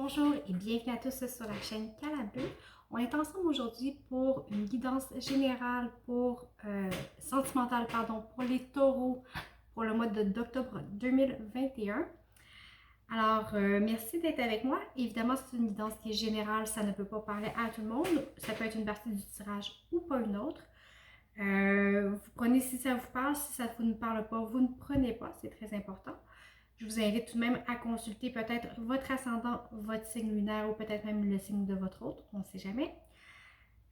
Bonjour et bienvenue à tous sur la chaîne Calabeu. On est ensemble aujourd'hui pour une guidance générale sentimentale pour les taureaux pour le mois d'octobre 2021. Alors, merci d'être avec moi. Évidemment, c'est une guidance qui est générale, ça ne peut pas parler à tout le monde. Ça peut être une partie du tirage ou pas une autre. Vous prenez si ça vous parle, si ça ne vous parle pas, vous ne prenez pas, c'est très important. Je vous invite tout de même à consulter peut-être votre ascendant, votre signe lunaire ou peut-être même le signe de votre hôte, on ne sait jamais.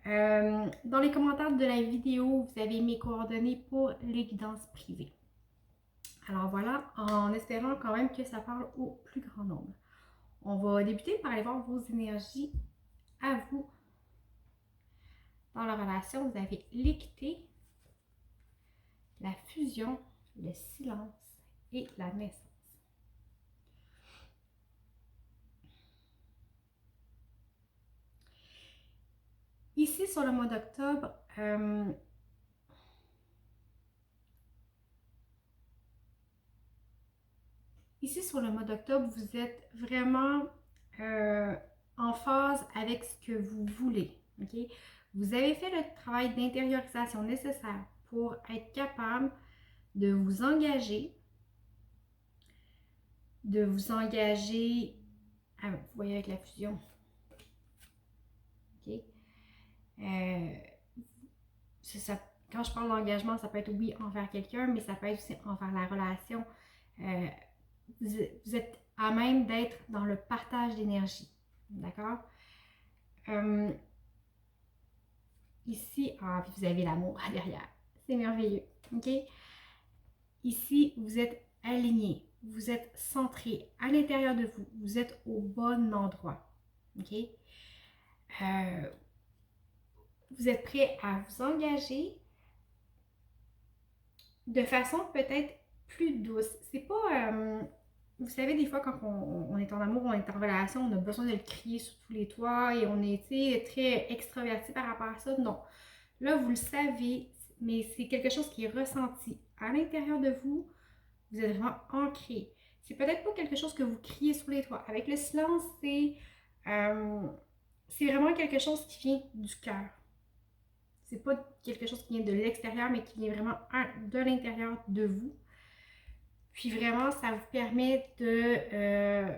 Dans les commentaires de la vidéo, vous avez mes coordonnées pour les guidances privées. Alors voilà, en espérant quand même que ça parle au plus grand nombre. On va débuter par aller voir vos énergies à vous. Dans la relation, vous avez l'équité, la fusion, le silence et la naissance. Ici, sur le mois d'octobre, vous êtes vraiment en phase avec ce que vous voulez. Okay? Vous avez fait le travail d'intériorisation nécessaire pour être capable de vous engager, vous voyez avec la fusion. Okay? Ça, quand je parle d'engagement, ça peut être oui envers quelqu'un, mais ça peut être aussi envers la relation. Vous êtes à même d'être dans le partage d'énergie. D'accord? Ici, vous avez l'amour derrière. C'est merveilleux. OK? Ici, vous êtes aligné. Vous êtes centré à l'intérieur de vous. Vous êtes au bon endroit. OK? Vous êtes prêt à vous engager de façon peut-être plus douce. C'est pas... vous savez, des fois, quand on est en amour, on est en relation, on a besoin de le crier sur tous les toits et on est très extraverti par rapport à ça. Non. Là, vous le savez, mais c'est quelque chose qui est ressenti à l'intérieur de vous. Vous êtes vraiment ancré. C'est peut-être pas quelque chose que vous criez sur les toits. Avec le silence, c'est vraiment quelque chose qui vient du cœur. C'est pas quelque chose qui vient de l'extérieur, mais qui vient vraiment de l'intérieur de vous. Puis vraiment, ça vous permet de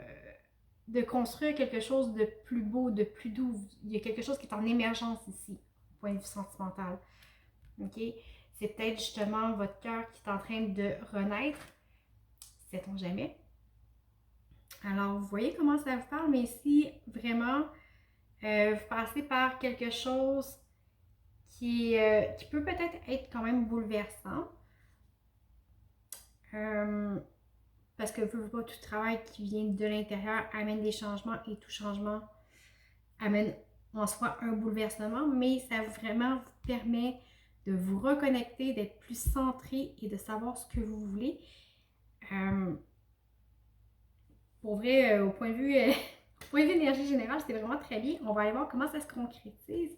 construire quelque chose de plus beau, de plus doux. Il y a quelque chose qui est en émergence ici, au point de vue sentimental. OK? C'est peut-être justement votre cœur qui est en train de renaître. Sait-on jamais? Alors, vous voyez comment ça vous parle, mais ici, vraiment, vous passez par quelque chose qui peut peut-être être quand même bouleversant. Parce que pas tout travail qui vient de l'intérieur amène des changements et tout changement amène en soi un bouleversement, mais ça vraiment vous permet de vous reconnecter, d'être plus centré et de savoir ce que vous voulez. Pour vrai, au point de vue énergie générale, c'est vraiment très bien. On va aller voir comment ça se concrétise.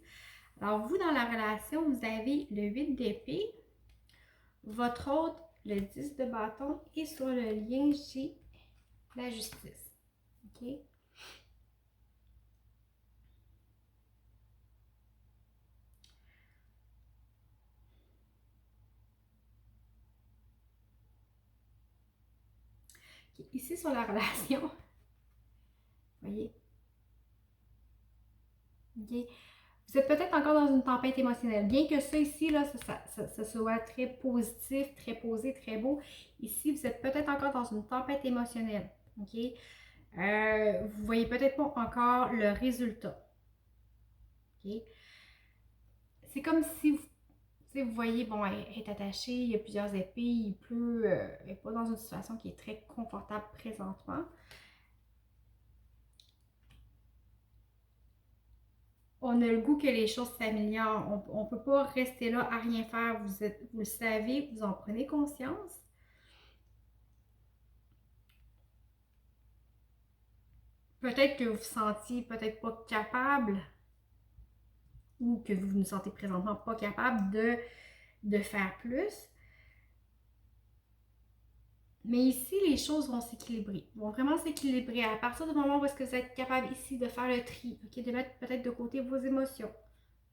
Alors, vous, dans la relation, vous avez le 8 d'épée, votre hôte, le 10 de bâton, et sur le lien, j'ai la justice. OK? Ici, sur la relation, vous voyez? Okay. Vous êtes peut-être encore dans une tempête émotionnelle. Bien que ça ici, là, ça soit très positif, très posé, très beau. Ici, vous êtes peut-être encore dans une tempête émotionnelle. OK? Vous voyez peut-être pas encore le résultat. OK? C'est comme si vous voyez, bon, elle est attachée, il y a plusieurs épées, il pleut, elle n'est pas dans une situation qui est très confortable présentement. On a le goût que les choses s'améliorent. On ne peut pas rester là à rien faire. Vous le savez, vous en prenez conscience. Peut-être que vous vous sentiez peut-être pas capable ou que vous vous sentez présentement pas capable de faire plus. Mais ici, les choses vont s'équilibrer, vont vraiment s'équilibrer à partir du moment où est-ce que vous êtes capable ici de faire le tri, ok, de mettre peut-être de côté vos émotions,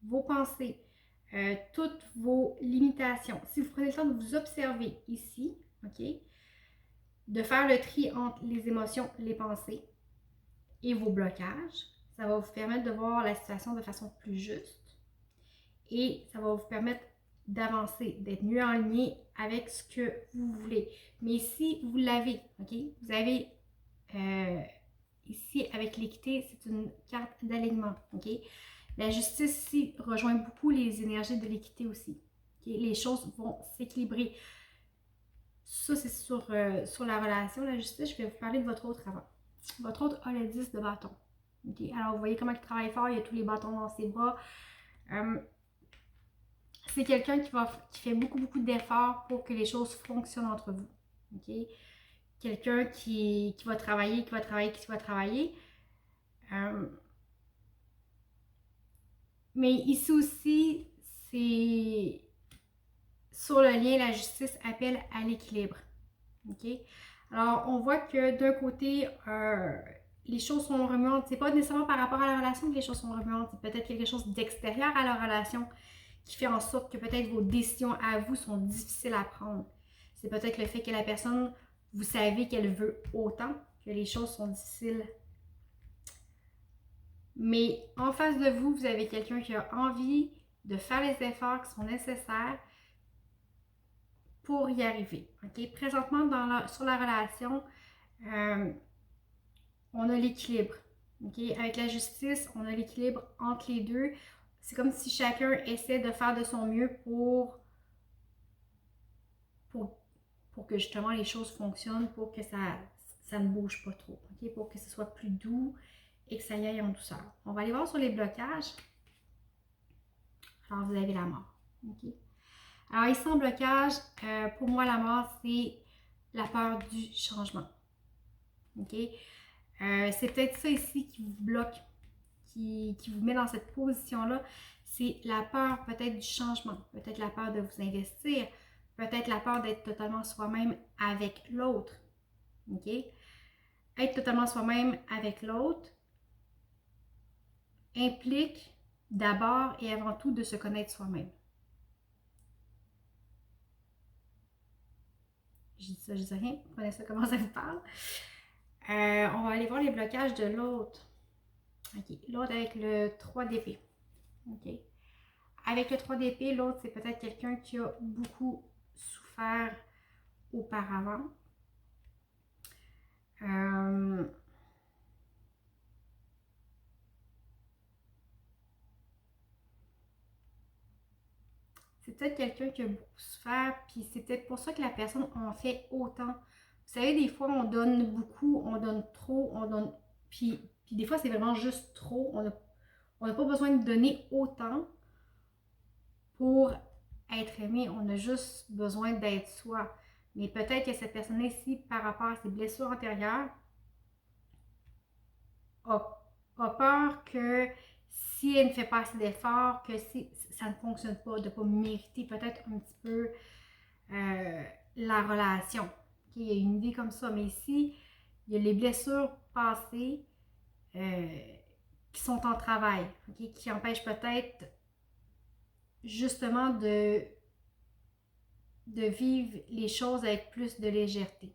vos pensées, toutes vos limitations. Si vous prenez le temps de vous observer ici, ok, de faire le tri entre les émotions, les pensées et vos blocages, ça va vous permettre de voir la situation de façon plus juste et ça va vous permettre d'avancer, d'être mieux en ligne avec ce que vous voulez. Mais si vous l'avez, ok, vous avez ici avec l'équité, c'est une carte d'alignement, ok. La justice ici rejoint beaucoup les énergies de l'équité aussi. Okay? Les choses vont s'équilibrer. Ça, c'est sur la relation, la justice. Je vais vous parler de votre autre avant. Votre autre a le 10 de bâton. Okay? Alors, vous voyez comment il travaille fort, il a tous les bâtons dans ses bras. C'est quelqu'un qui fait beaucoup, beaucoup d'efforts pour que les choses fonctionnent entre vous. Okay? Quelqu'un qui va travailler, qui va travailler, qui va travailler. Mais ici aussi, c'est sur le lien, la justice appelle à l'équilibre. OK? Alors, on voit que d'un côté, les choses sont remuantes. C'est pas nécessairement par rapport à la relation que les choses sont remuantes. C'est peut-être quelque chose d'extérieur à la relation qui fait en sorte que peut-être vos décisions à vous sont difficiles à prendre. C'est peut-être le fait que la personne, vous savez qu'elle veut autant, que les choses sont difficiles. Mais en face de vous, vous avez quelqu'un qui a envie de faire les efforts qui sont nécessaires pour y arriver. Okay? Présentement, sur la relation, on a l'équilibre. Okay? Avec la justice, on a l'équilibre entre les deux. C'est comme si chacun essaie de faire de son mieux pour que justement les choses fonctionnent, pour que ça ne bouge pas trop. Okay? Pour que ce soit plus doux et que ça y aille en douceur. On va aller voir sur les blocages. Alors, vous avez la mort. Okay? Alors ici en blocage, pour moi la mort c'est la peur du changement. Ok? C'est peut-être ça ici qui vous bloque, qui vous met dans cette position-là. C'est la peur peut-être du changement, peut-être la peur de vous investir, peut-être la peur d'être totalement soi-même avec l'autre. Ok? Être totalement soi-même avec l'autre implique d'abord et avant tout de se connaître soi-même. Je dis ça, je dis rien. Vous connaissez comment ça vous parle. On va aller voir les blocages de l'autre. OK. L'autre avec le 3 d'épée. OK. Avec le 3 d'épée, l'autre, c'est peut-être quelqu'un qui a beaucoup souffert auparavant. C'est peut-être quelqu'un qui a beaucoup souffert, puis c'est peut-être pour ça que la personne en fait autant. Vous savez, des fois, on donne beaucoup, on donne trop, on donne... Puis des fois, c'est vraiment juste trop. On n'a pas besoin de donner autant pour être aimé. On a juste besoin d'être soi. Mais peut-être que cette personne-là ici, par rapport à ses blessures antérieures, a peur que si elle ne fait pas assez d'efforts, que si ça ne fonctionne pas, de ne pas mériter peut-être un petit peu la relation. Okay? Il y a une idée comme ça. Mais ici, il y a les blessures passées qui sont en travail, okay? Qui empêchent peut-être justement de vivre les choses avec plus de légèreté.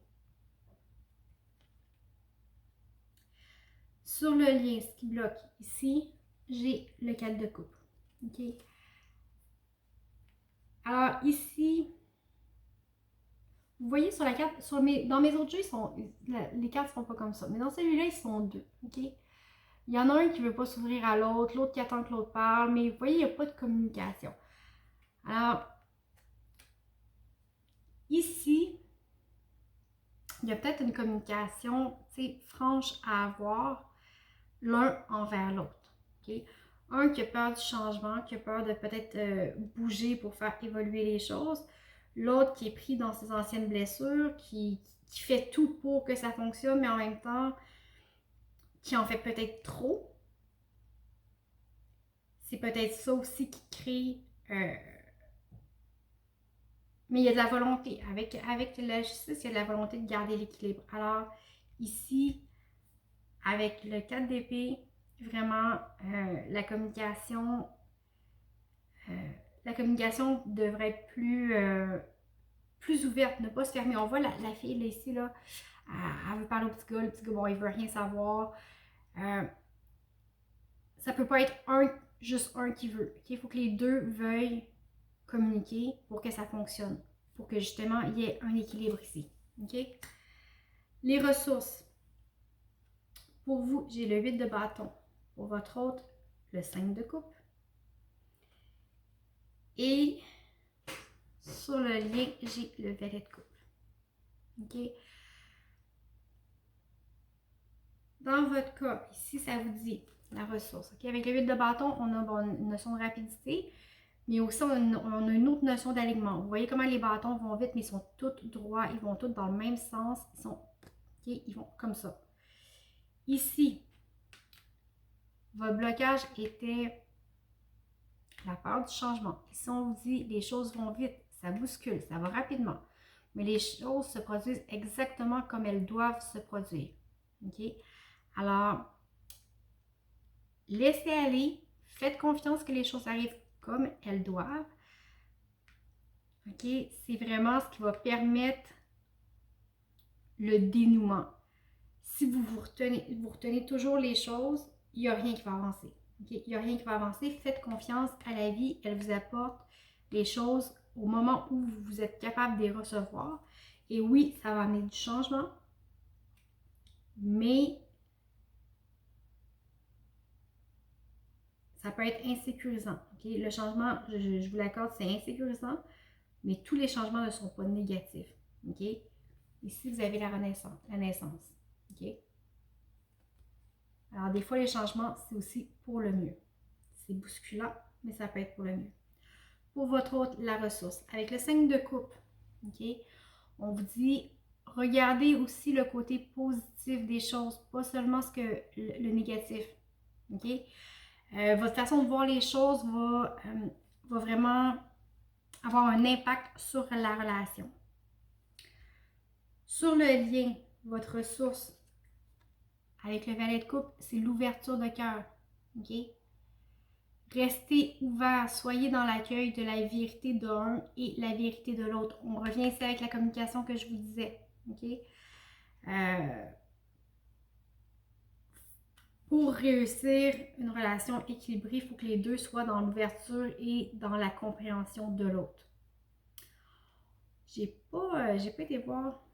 Sur le lien, ce qui bloque ici, j'ai le 4 de coupe. OK? Alors ici, vous voyez sur la carte, dans mes autres jeux, les cartes ne sont pas comme ça. Mais dans celui-là, ils sont deux. OK? Il y en a un qui ne veut pas s'ouvrir à l'autre, l'autre qui attend que l'autre parle, mais vous voyez, il n'y a pas de communication. Alors, ici, il y a peut-être une communication franche à avoir l'un envers l'autre. Okay? Un qui a peur du changement, qui a peur de peut-être bouger pour faire évoluer les choses. L'autre qui est pris dans ses anciennes blessures, qui fait tout pour que ça fonctionne, mais en même temps, qui en fait peut-être trop. C'est peut-être ça aussi qui crée Mais il y a de la volonté. Avec la justice, il y a de la volonté de garder l'équilibre. Alors, ici, avec le 4 d'épée, vraiment, la communication devrait être plus ouverte, ne pas se fermer. On voit la fille là, ici, là, elle veut parler au petit gars, le petit gars, bon, il veut rien savoir. Ça peut pas être juste un qui veut. Il faut que les deux veuillent communiquer pour que ça fonctionne, pour que justement il y ait un équilibre ici. OK? Les ressources. Pour vous, j'ai le 8 de bâton. Pour votre autre, le 5 de coupe. Et sur le lien, j'ai le valet de coupe. OK? Dans votre cas, ici, ça vous dit la ressource. OK? Avec le 8 de bâton, on a une notion de rapidité, mais aussi on a une autre notion d'alignement. Vous voyez comment les bâtons vont vite, mais ils sont tous droits, ils vont tous dans le même sens. Ils vont comme ça. Ici, votre blocage était la peur du changement. Ici, on vous dit les choses vont vite, ça bouscule, ça va rapidement. Mais les choses se produisent exactement comme elles doivent se produire. OK? Alors, laissez aller, faites confiance que les choses arrivent comme elles doivent. OK? C'est vraiment ce qui va permettre le dénouement. Si vous retenez toujours les choses, il n'y a rien qui va avancer. Okay? Il n'y a rien qui va avancer. Faites confiance à la vie. Elle vous apporte les choses au moment où vous êtes capable de les recevoir. Et oui, ça va amener du changement, mais ça peut être insécurisant. Okay? Le changement, je vous l'accorde, c'est insécurisant, mais tous les changements ne sont pas négatifs. Okay? Ici, vous avez la naissance. Okay? Alors, des fois, les changements, c'est aussi pour le mieux. C'est bousculant, mais ça peut être pour le mieux. Pour votre autre, la ressource. Avec le 5 de coupe, okay, on vous dit, regardez aussi le côté positif des choses, pas seulement le négatif. Okay? Votre façon de voir les choses va vraiment avoir un impact sur la relation. Sur le lien, votre ressource, avec le valet de coupe, c'est l'ouverture de cœur. Okay? Restez ouvert, soyez dans l'accueil de la vérité d'un et la vérité de l'autre. On revient ici avec la communication que je vous disais. Okay? Pour réussir une relation équilibrée, il faut que les deux soient dans l'ouverture et dans la compréhension de l'autre. J'ai pas été voir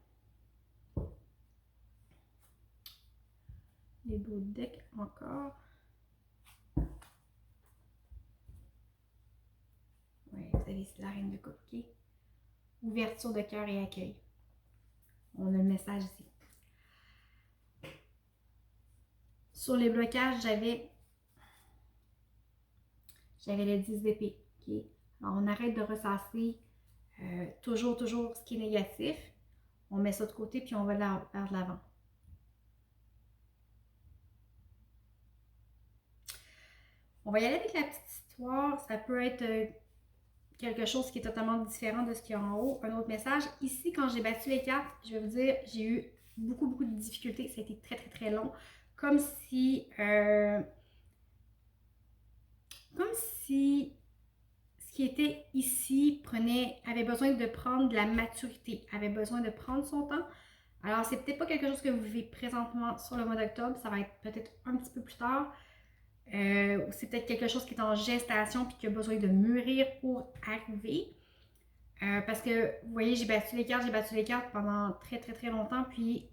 les beaux decks encore. Oui, vous avez ici la reine de coupe, ok? Ouverture de cœur et accueil. On a le message ici. Sur les blocages, j'avais le 10 d'épée. Okay? Alors, on arrête de ressasser toujours ce qui est négatif. On met ça de côté puis on va vers l'avant. On va y aller avec la petite histoire. Ça peut être quelque chose qui est totalement différent de ce qu'il y a en haut. Un autre message. Ici, quand j'ai battu les cartes, je vais vous dire, j'ai eu beaucoup de difficultés. Ça a été très long. Comme si ce qui était ici avait besoin de prendre de la maturité, avait besoin de prendre son temps. Alors, c'est peut-être pas quelque chose que vous vivez présentement sur le mois d'octobre, ça va être peut-être un petit peu plus tard. C'est peut-être quelque chose qui est en gestation puis qui a besoin de mûrir pour arriver. Parce que, vous voyez, j'ai battu les cartes pendant très longtemps, puis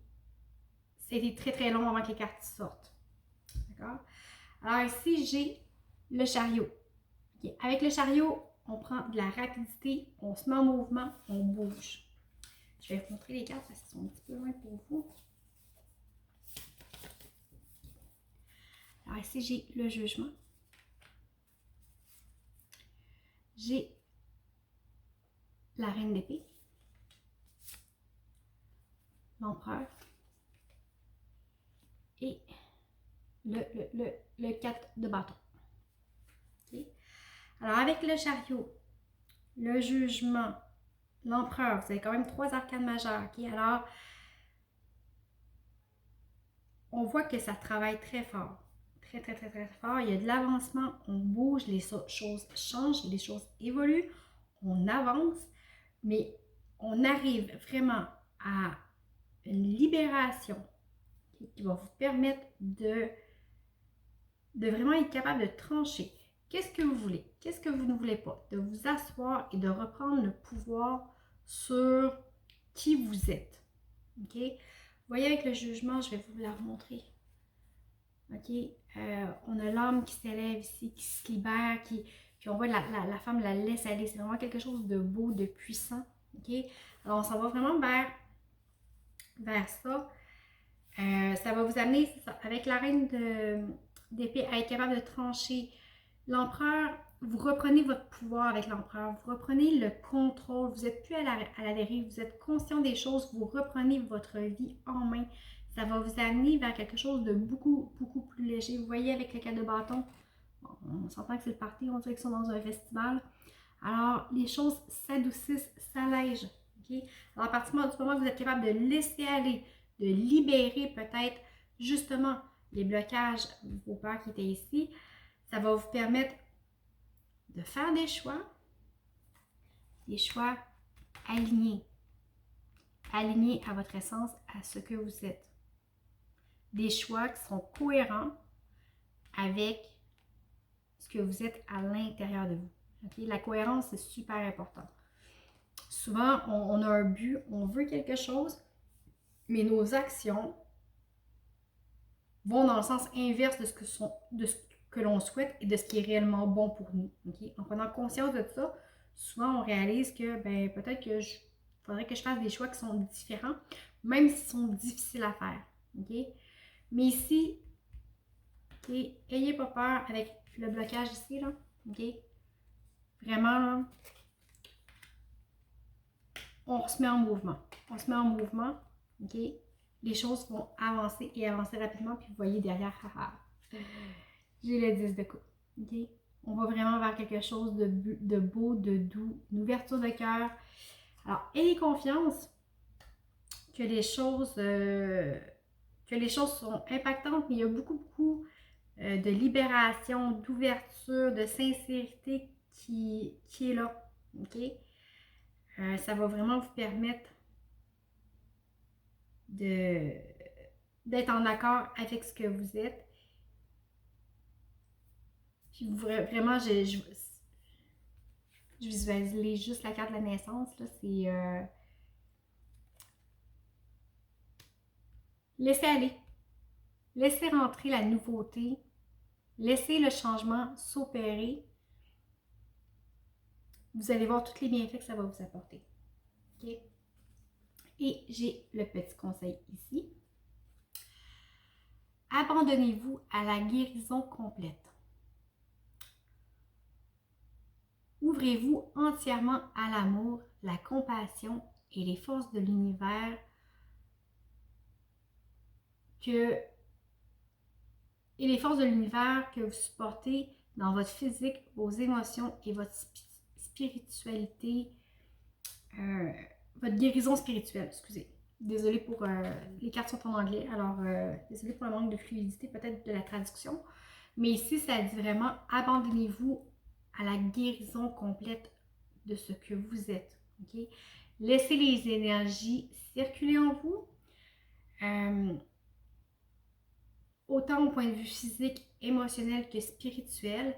c'était très long avant que les cartes sortent. D'accord? Alors ici, j'ai le chariot. Okay. Avec le chariot, on prend de la rapidité, on se met en mouvement, on bouge. Je vais vous montrer les cartes parce qu'elles sont un petit peu loin pour vous. Alors ici, j'ai le jugement. J'ai la reine d'épée. L'empereur. Et le 4 de bâton. Okay. Alors avec le chariot, le jugement, l'empereur. Vous avez quand même 3 arcanes majeures, ok? Alors, on voit que ça travaille très fort. Très, très, très, très fort. Il y a de l'avancement, on bouge, les choses changent, les choses évoluent, on avance, mais on arrive vraiment à une libération qui va vous permettre de vraiment être capable de trancher. Qu'est-ce que vous voulez? Qu'est-ce que vous ne voulez pas? De vous asseoir et de reprendre le pouvoir sur qui vous êtes. OK? Vous voyez avec le jugement, je vais vous la remontrer. OK? On a l'homme qui s'élève ici, qui se libère, puis on voit la femme la laisse aller. C'est vraiment quelque chose de beau, de puissant. OK? Alors, on s'en va vraiment vers ça. Ça va vous amener, ça, avec la reine d'épée, à être capable de trancher. L'empereur, vous reprenez votre pouvoir avec l'empereur, vous reprenez le contrôle, vous n'êtes plus à la dérive, vous êtes conscient des choses, vous reprenez votre vie en main. Ça va vous amener vers quelque chose de beaucoup, beaucoup plus léger. Vous voyez avec le 4 de bâton, on s'entend que c'est le party, on dirait qu'ils sont dans un festival. Alors, les choses s'adoucissent, s'allègent. Okay? Alors, à partir du moment où vous êtes capable de laisser aller, de libérer peut-être justement les blocages, vos peurs qui étaient ici, ça va vous permettre de faire des choix alignés à votre essence, à ce que vous êtes. Des choix qui sont cohérents avec ce que vous êtes à l'intérieur de vous. Okay? La cohérence, c'est super important. Souvent, on a un but, on veut quelque chose, mais nos actions vont dans le sens inverse de ce que l'on souhaite et de ce qui est réellement bon pour nous. Okay? En prenant conscience de ça, souvent on réalise que peut-être que faudrait que je fasse des choix qui sont différents, même s'ils sont difficiles à faire. Okay? Mais ici, okay, ayez pas peur avec le blocage ici, là. Okay? Vraiment, là, on se met en mouvement. On se met en mouvement. Okay? Les choses vont avancer et avancer rapidement. Puis vous voyez derrière, j'ai le 10 de coupe. Okay? On va vraiment vers quelque chose de beau, de doux, une ouverture de cœur. Alors, ayez confiance que les choses sont impactantes, mais il y a beaucoup de libération, d'ouverture, de sincérité qui est là. Okay? Ça va vraiment vous permettre d'être en accord avec ce que vous êtes. Puis vraiment, je visualise juste la carte de la naissance. C'est laissez aller. Laissez rentrer la nouveauté. Laissez le changement s'opérer. Vous allez voir tous les bienfaits que ça va vous apporter. Okay? Et j'ai le petit conseil ici. Abandonnez-vous à la guérison complète. Ouvrez-vous entièrement à l'amour, la compassion et les forces de l'univers que vous supportez dans votre physique, vos émotions et votre spiritualité, votre guérison spirituelle, excusez. Désolée pour... les cartes sont en anglais, alors désolée pour le manque de fluidité peut-être de la traduction. Mais ici, ça dit vraiment, abandonnez-vous à la guérison complète de ce que vous êtes. Okay? Laissez les énergies circuler en vous. Autant au point de vue physique, émotionnel que spirituel.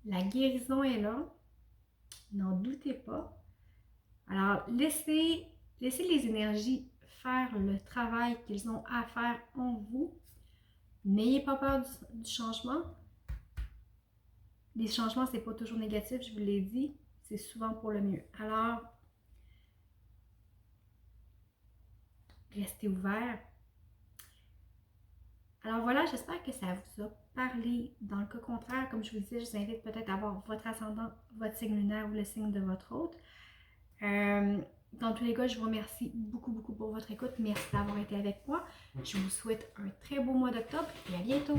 La guérison est là. N'en doutez pas. Alors, laissez les énergies faire le travail qu'ils ont à faire en vous. N'ayez pas peur du changement. Les changements, c'est pas toujours négatif, je vous l'ai dit. C'est souvent pour le mieux. Alors, restez ouverts. Alors voilà, j'espère que ça vous a parlé. Dans le cas contraire, comme je vous disais, je vous invite peut-être à voir votre ascendant, votre signe lunaire ou le signe de votre hôte. Dans tous les cas, je vous remercie beaucoup pour votre écoute. Merci d'avoir été avec moi. Je vous souhaite un très beau mois d'octobre et à bientôt.